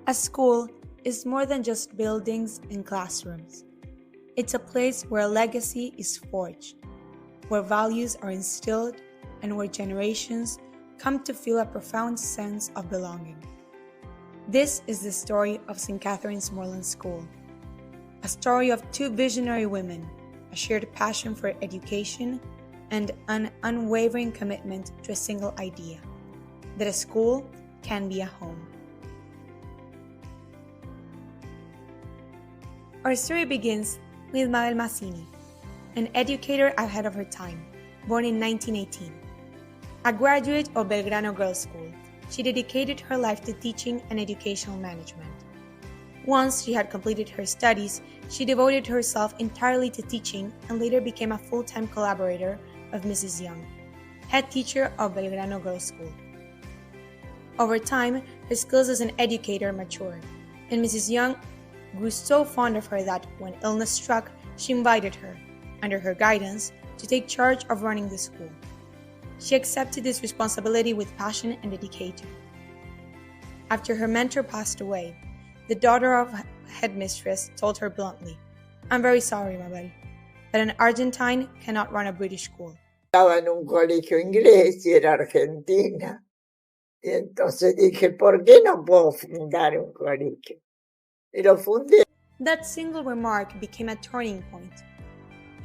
A school is more than just buildings and classrooms. It's a place where a legacy is forged, where values are instilled, and where generations come to feel a profound sense of belonging. This is the story of St. Catherine's Moreland School, a story of two visionary women, a shared passion for education, and an unwavering commitment to a single idea, that a school can be a home. Our story begins with Mabel Mazzini, an educator ahead of her time, born in 1918. A graduate of Belgrano Girls' School, she dedicated her life to teaching and educational management. Once she had completed her studies, she devoted herself entirely to teaching and later became a full-time collaborator of Mrs. Young, head teacher of Belgrano Girls' School. Over time, her skills as an educator matured, and Mrs. Young grew so fond of her that when illness struck, she invited her, under her guidance, to take charge of running the school. She accepted this responsibility with passion and dedication. After her mentor passed away, the daughter of headmistress told her bluntly, "I'm very sorry, Mabel, but an Argentine cannot run a British school." Estaba en un colegio inglés y era argentina. Y entonces dije, ¿por qué no puedo fundar un colegio? Y lo fundé. That single remark became a turning point.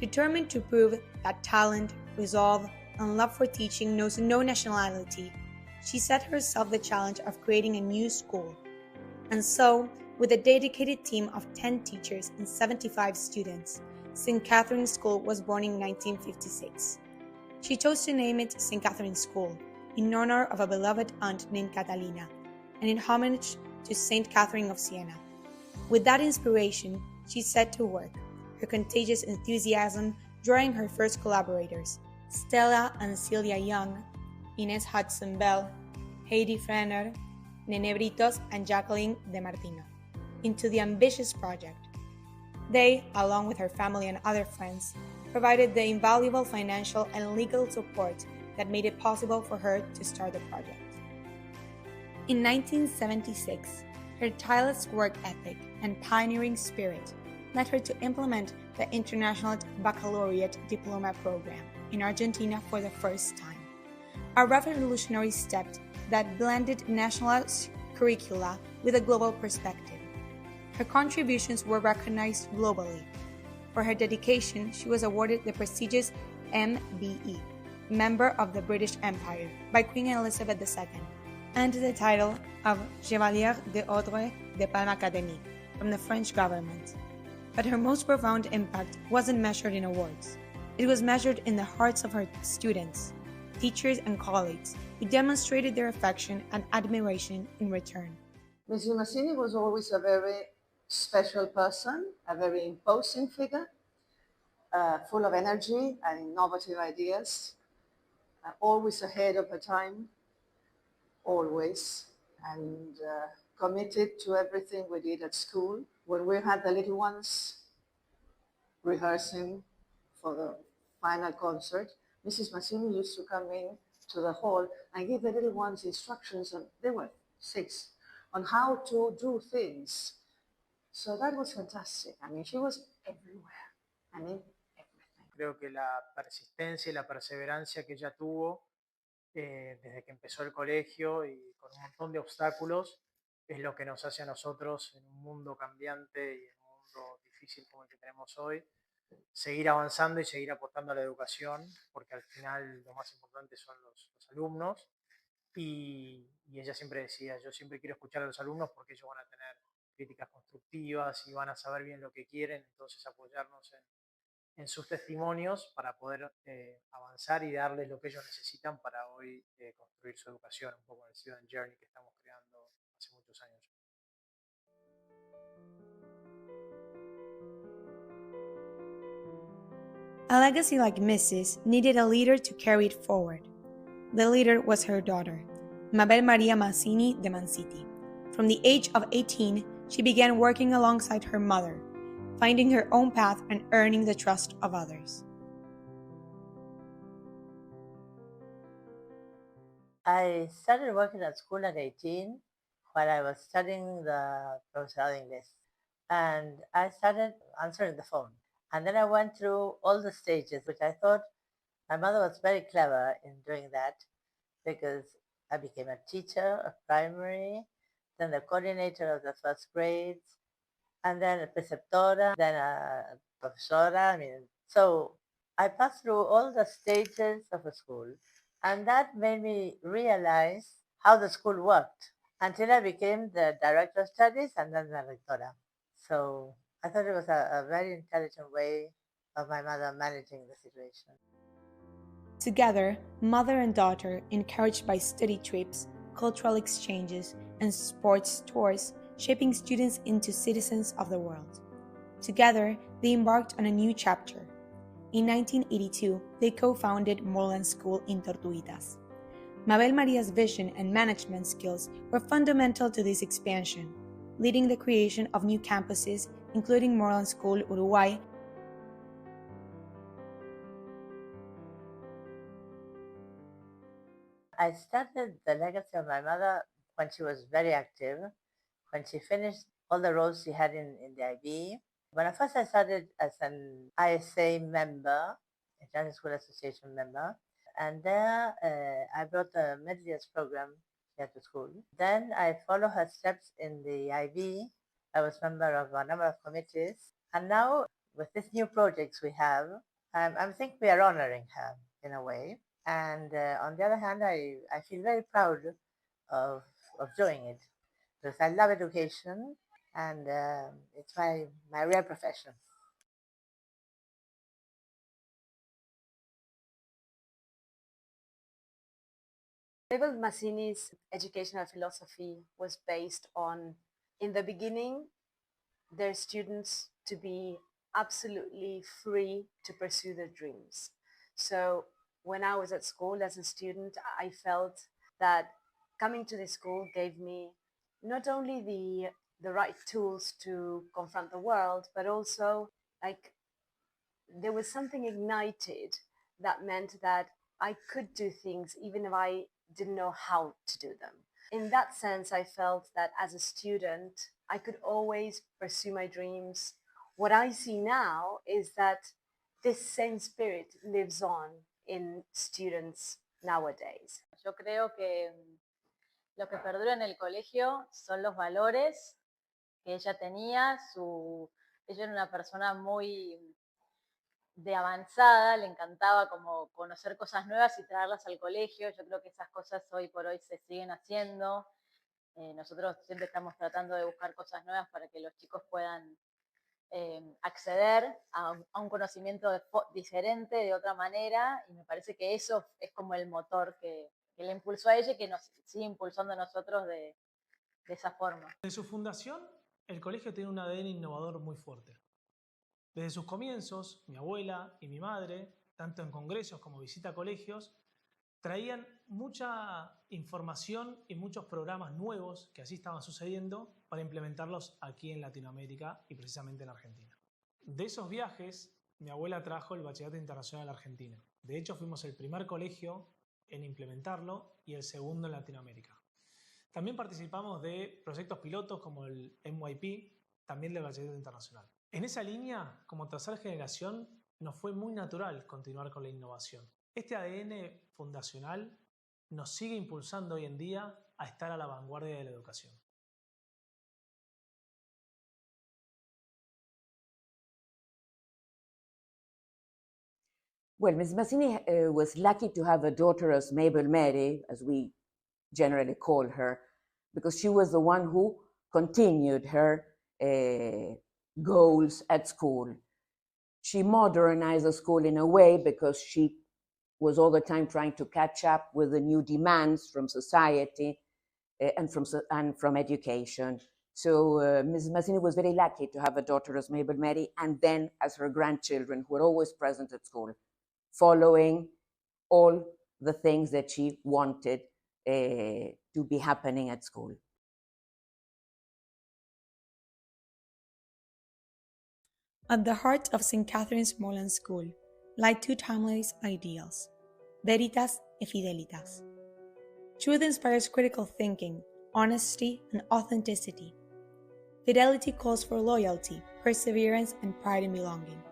Determined to prove that talent, resolve, and love for teaching knows no nationality, she set herself the challenge of creating a new school. And so, with a dedicated team of 10 teachers and 75 students, St. Catherine's School was born in 1956. She chose to name it St. Catherine's School in honor of a beloved aunt named Catalina, and in homage to St. Catherine of Siena. With that inspiration, she set to work, her contagious enthusiasm drawing her first collaborators, Stella and Celia Young, Inez Hudson Bell, Heidi Frenner, Nene Britos, and Jacqueline De Martino, into the ambitious project. They, along with her family and other friends, provided the invaluable financial and legal support that made it possible for her to start the project. In 1976, her tireless work ethic and pioneering spirit led her to implement the International Baccalaureate Diploma program in Argentina for the first time, a revolutionary step that blended national curricula with a global perspective. Her contributions were recognized globally. For her dedication, she was awarded the prestigious MBE, Member of the British Empire, by Queen Elizabeth II, and the title of Chevalier d'Ordre de Palme Académique from the French government. But her most profound impact wasn't measured in awards. It was measured in the hearts of her students, teachers, and colleagues, who demonstrated their affection and admiration in return. Mrs. Mazzini was always a very special person, a very imposing figure, full of energy and innovative ideas, always ahead of her time, always, and committed to everything we did at school. When we had the little ones rehearsing for the final concert, Mrs. Mazzini used to come in to the hall and give the little ones instructions, and they were 6, on how to do things. So that was fantastic. I mean, she was everywhere. I mean, everything. Creo que la persistencia y la perseverancia que ella tuvo desde que empezó el colegio y con un montón de obstáculos es lo que nos hace a nosotros en un mundo cambiante y en un mundo difícil como el que tenemos hoy, seguir avanzando y seguir apostando a la educación, porque al final lo más importante son los alumnos. Y ella siempre decía, yo siempre quiero escuchar a los alumnos porque ellos van a tener críticas constructivas y van a saber bien lo que quieren, entonces apoyarnos en sus testimonios para poder avanzar y darles lo que ellos necesitan para hoy construir su educación, un poco en el Student Journey que estamos creando hace muchos años. A legacy like Mrs. needed a leader to carry it forward. The leader was her daughter, Mabel Maria Mazzini de Manciti. From the age of 18, she began working alongside her mother, finding her own path and earning the trust of others. I started working at school at 18 while I was studying the Professorado Inglés. And I started answering the phone. And then I went through all the stages, which I thought my mother was very clever in doing that, because I became a teacher of primary, then the coordinator of the first grades, and then a preceptora, then a profesora. So I passed through all the stages of a school, and that made me realize how the school worked until I became the director of studies and then the rectora. So I thought it was a very intelligent way of my mother managing the situation. Together, mother and daughter, encouraged by study trips, cultural exchanges, and sports tours, shaping students into citizens of the world. Together, they embarked on a new chapter. In 1982, they co-founded Moreland School in Tortuguitas. Mabel Maria's vision and management skills were fundamental to this expansion, leading the creation of new campuses, including Moreland School Uruguay. I started the legacy of my mother when she was very active, when she finished all the roles she had in the IB. When I first started as an ISA member, International School Association member, and there I brought a mid-years program here to school. Then I followed her steps in the IB. I was member of a number of committees. And now with these new projects we have, I think we are honoring her in a way. And on the other hand, I feel very proud of doing it, because I love education, and it's my real profession. Mabel Mazzini's educational philosophy was based on, in the beginning, their students to be absolutely free to pursue their dreams. So when I was at school as a student, I felt that coming to this school gave me not only the right tools to confront the world, but also like there was something ignited that meant that I could do things even if I didn't know how to do them. In that sense, I felt that as a student, I could always pursue my dreams. What I see now is that this same spirit lives on in students nowadays. Yo creo que lo que perdura en el colegio son los valores que ella tenía. Ella era una persona muy de avanzada, le encantaba como conocer cosas nuevas y traerlas al colegio. Yo creo que esas cosas hoy por hoy se siguen haciendo. Nosotros siempre estamos tratando de buscar cosas nuevas para que los chicos puedan acceder a un conocimiento diferente, de otra manera, y me parece que eso es como el motor que le impulsó a ella y que nos sigue impulsando a nosotros de esa forma. Desde su fundación, el colegio tiene un ADN innovador muy fuerte. Desde sus comienzos, mi abuela y mi madre, tanto en congresos como visita a colegios, traían mucha información y muchos programas nuevos que así estaban sucediendo para implementarlos aquí en Latinoamérica y precisamente en Argentina. De esos viajes, mi abuela trajo el Bachillerato Internacional Argentino. De hecho, fuimos el primer colegio en implementarlo y el segundo en Latinoamérica. También participamos de proyectos pilotos como el MYP, también del Bachillerato Internacional. En esa línea, como tercera generación, nos fue muy natural continuar con la innovación. Este ADN fundacional nos sigue impulsando hoy en día a estar a la vanguardia de la educación. Well, Ms. Mazzini was lucky to have a daughter as Mabel Mary, as we generally call her, because she was the one who continued her goals at school. She modernized the school in a way because she was all the time trying to catch up with the new demands from society and from education. So Ms. Mazzini was very lucky to have a daughter as Mabel Mary, and then as her grandchildren who were always present at school, following all the things that she wanted to be happening at school. At the heart of St. Catherine's Moreland School lie two timeless ideals, veritas y fidelitas. Truth inspires critical thinking, honesty, and authenticity. Fidelity calls for loyalty, perseverance, and pride in belonging.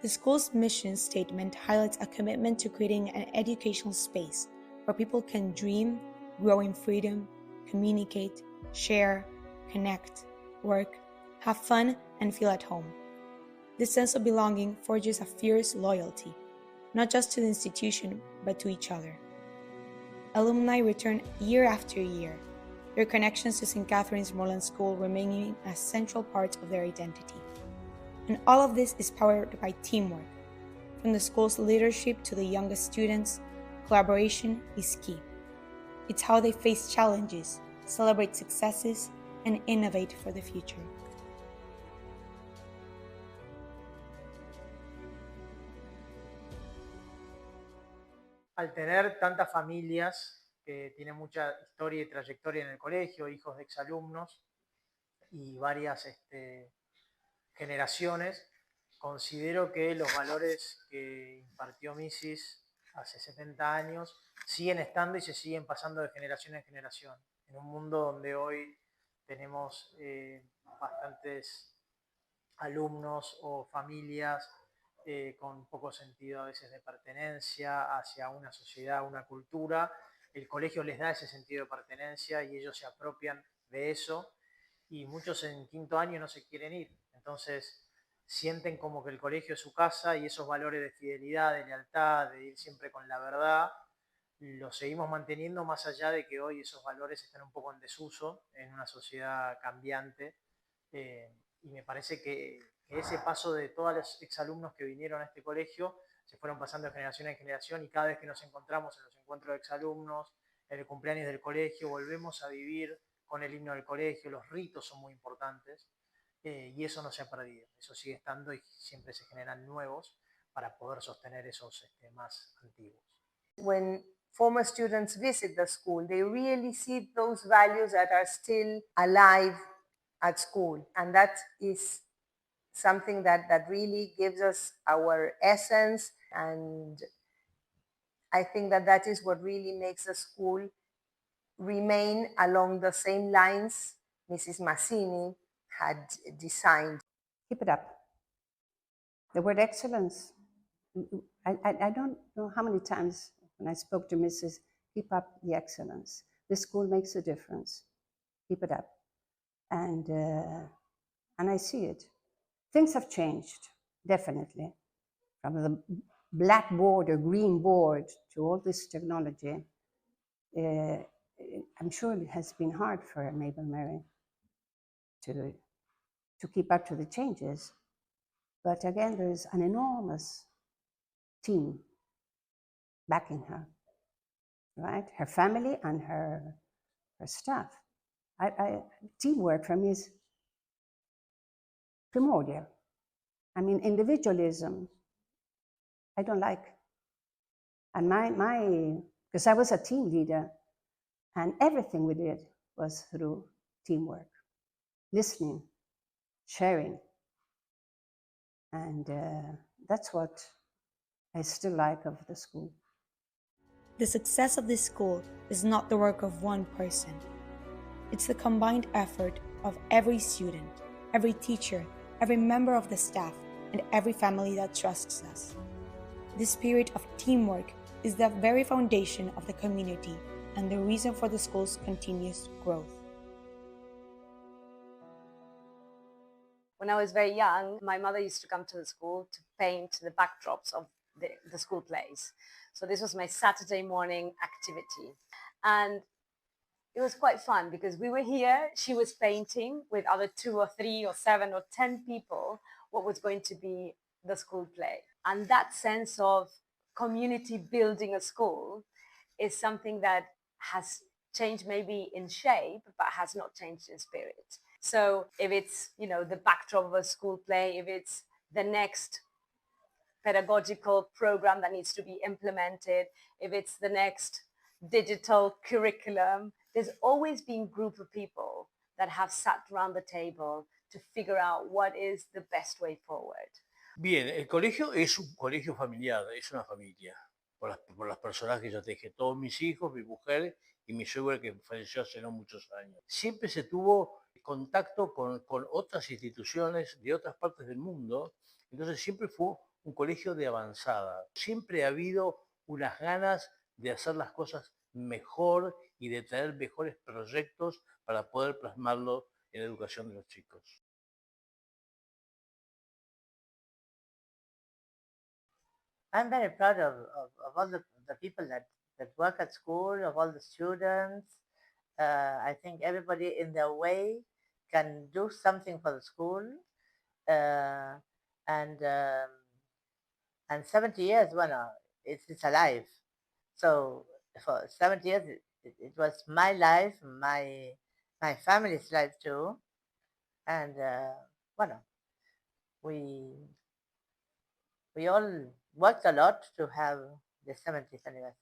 The school's mission statement highlights a commitment to creating an educational space where people can dream, grow in freedom, communicate, share, connect, work, have fun, and feel at home. This sense of belonging forges a fierce loyalty, not just to the institution, but to each other. Alumni return year after year, their connections to St. Catherine's Moreland School remaining a central part of their identity. And all of this is powered by teamwork. From the school's leadership to the youngest students, collaboration is key. It's how they face challenges, celebrate successes, and innovate for the future. Al tener tantas familias que tienen mucha historia y trayectoria en el colegio, hijos de exalumnos y varias generaciones, considero que los valores que impartió Mrs. hace 70 años siguen estando y se siguen pasando de generación en generación. En un mundo donde hoy tenemos bastantes alumnos o familias con poco sentido a veces de pertenencia hacia una sociedad, una cultura, el colegio les da ese sentido de pertenencia y ellos se apropian de eso y muchos en quinto año no se quieren ir. Entonces sienten como que el colegio es su casa y esos valores de fidelidad, de lealtad, de ir siempre con la verdad, los seguimos manteniendo más allá de que hoy esos valores están un poco en desuso en una sociedad cambiante. Y me parece que ese paso de todos los exalumnos que vinieron a este colegio se fueron pasando de generación en generación y cada vez que nos encontramos en los encuentros de exalumnos, en el cumpleaños del colegio, volvemos a vivir con el himno del colegio, los ritos son muy importantes y eso no se ha perdido, eso sigue estando y siempre se generan nuevos para poder sostener esos más antiguos. When former students visit the school, they really see those values that are still alive at school, and that is something that really gives us our essence, and I think that is what really makes the school remain along the same lines Mrs. Massini had designed. Keep it up. The word excellence, I don't know how many times when I spoke to Mrs. keep up the excellence. This school makes a difference. Keep it up. And I see it. Things have changed, definitely. From the blackboard or green board to all this technology. I'm sure it has been hard for Mabel Mary to keep up to the changes. But again, there's an enormous team backing her, right? Her family and her staff. Teamwork for me is primordial. I mean, individualism, I don't like. And because I was a team leader, and everything we did was through teamwork, listening, sharing. And that's what I still like of the school. The success of this school is not the work of one person. It's the combined effort of every student, every teacher, every member of the staff, and every family that trusts us. This spirit of teamwork is the very foundation of the community and the reason for the school's continuous growth. When I was very young, my mother used to come to the school to paint the backdrops of the school plays. So this was my Saturday morning activity. And it was quite fun because we were here, she was painting with other 2 or 3 or 7 or 10 people what was going to be the school play. And that sense of community building a school is something that has changed maybe in shape, but has not changed in spirit. So if it's, the backdrop of a school play, if it's the next pedagogical program that needs to be implemented, if it's the next digital curriculum, there's always been a group of people that have sat around the table to figure out what is the best way forward. Bien, el colegio es un colegio familiar, es una familia, por las personas que yo te dije, todos mis hijos, mi mujer y mi suegra que falleció hace no muchos años. Siempre se tuvo contacto con otras instituciones de otras partes del mundo, entonces siempre fue un colegio de avanzada. Siempre ha habido unas ganas de hacer las cosas mejor y de traer mejores proyectos para poder plasmarlo en la educación de los chicos. I'm very proud of all the people that work at school, of all the students. I think everybody in their way can do something for the school. And 70 years, well, it's alive. So for 70 years, it was my life, my family's life too. And we all worked a lot to have the 70th anniversary.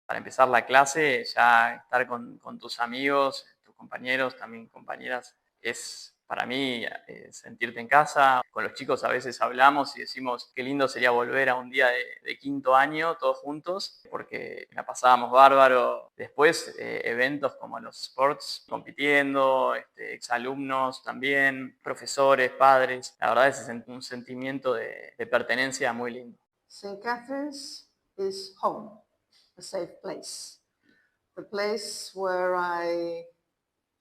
Para empezar la clase, ya estar con tus amigos, tus compañeros, también compañeras, es para mí sentirte en casa. Con los chicos a veces hablamos y decimos qué lindo sería volver a un día de quinto año todos juntos, porque la pasábamos bárbaro. Después eventos como los sports, compitiendo, exalumnos también, profesores, padres. La verdad es un sentimiento de pertenencia muy lindo. St. Catherine's is home. A safe place. The place where I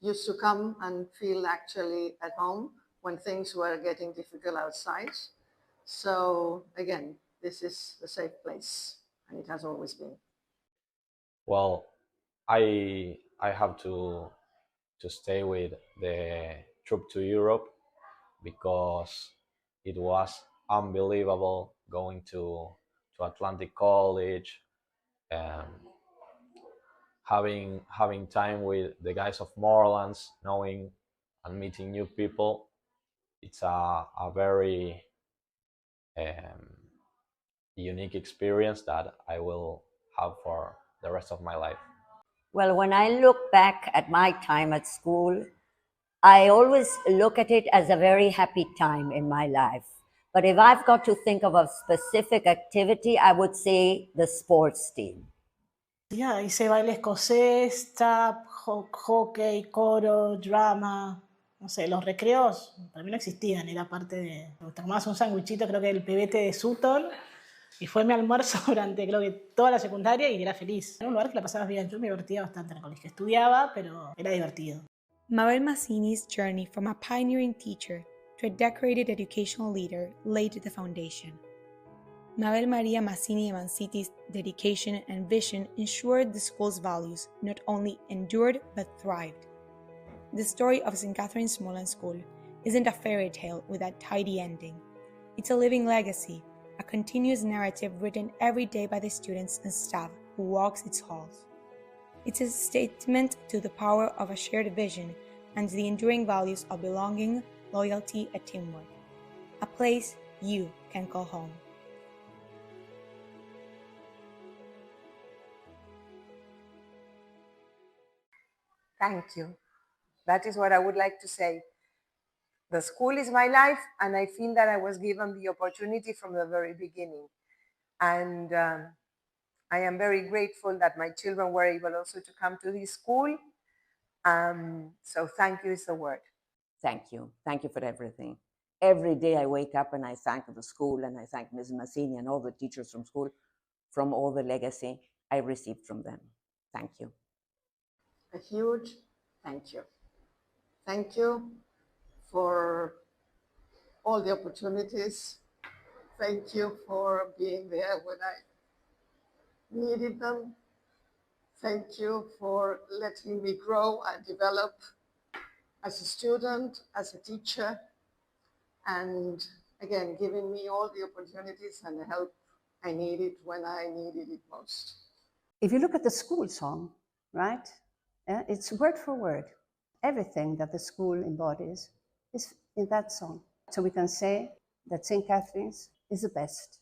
used to come and feel actually at home when things were getting difficult outside. So again, this is a safe place, and it has always been. Well, I have to stay with the trip to Europe because it was unbelievable going to Atlantic College. Having time with the guys of Moorlands, knowing and meeting new people, it's a very unique experience that I will have for the rest of my life. Well, when I look back at my time at school, I always look at it as a very happy time in my life. But if I've got to think of a specific activity, I would say the sports team. Ya, hice baile escocés, tap, hockey, coro, drama. No sé, los recreos para mí no existían, era parte de... Te tomabas un sándwichito, creo que el pebete de Sutton, y fue mi almuerzo durante creo que toda la secundaria y era feliz. Era un lugar que la pasabas bien, yo me divertía bastante en el colegio. Estudiaba, pero era divertido. Mabel Mazzini's journey from a pioneering teacher to a decorated educational leader laid the foundation. Mabel Maria Mazzini Manciti's dedication and vision ensured the school's values not only endured but thrived. The story of St. Catherine's Smolan School isn't a fairy tale with a tidy ending. It's a living legacy, a continuous narrative written every day by the students and staff who walks its halls. It's a statement to the power of a shared vision and the enduring values of belonging, loyalty, and teamwork. A place you can call home. Thank you. That is what I would like to say. The school is my life, and I feel that I was given the opportunity from the very beginning. And I am very grateful that my children were able also to come to this school. So thank you is the word. Thank you. Thank you for everything. Every day I wake up and I thank the school and I thank Ms. Mazzini and all the teachers from school, from all the legacy I received from them. Thank you. A huge thank you. Thank you for all the opportunities. Thank you for being there when I needed them. Thank you for letting me grow and develop as a student, as a teacher, and again, giving me all the opportunities and the help I needed when I needed it most. If you look at the school song, right? It's word for word. Everything that the school embodies is in that song. So we can say that St. Catherine's is the best.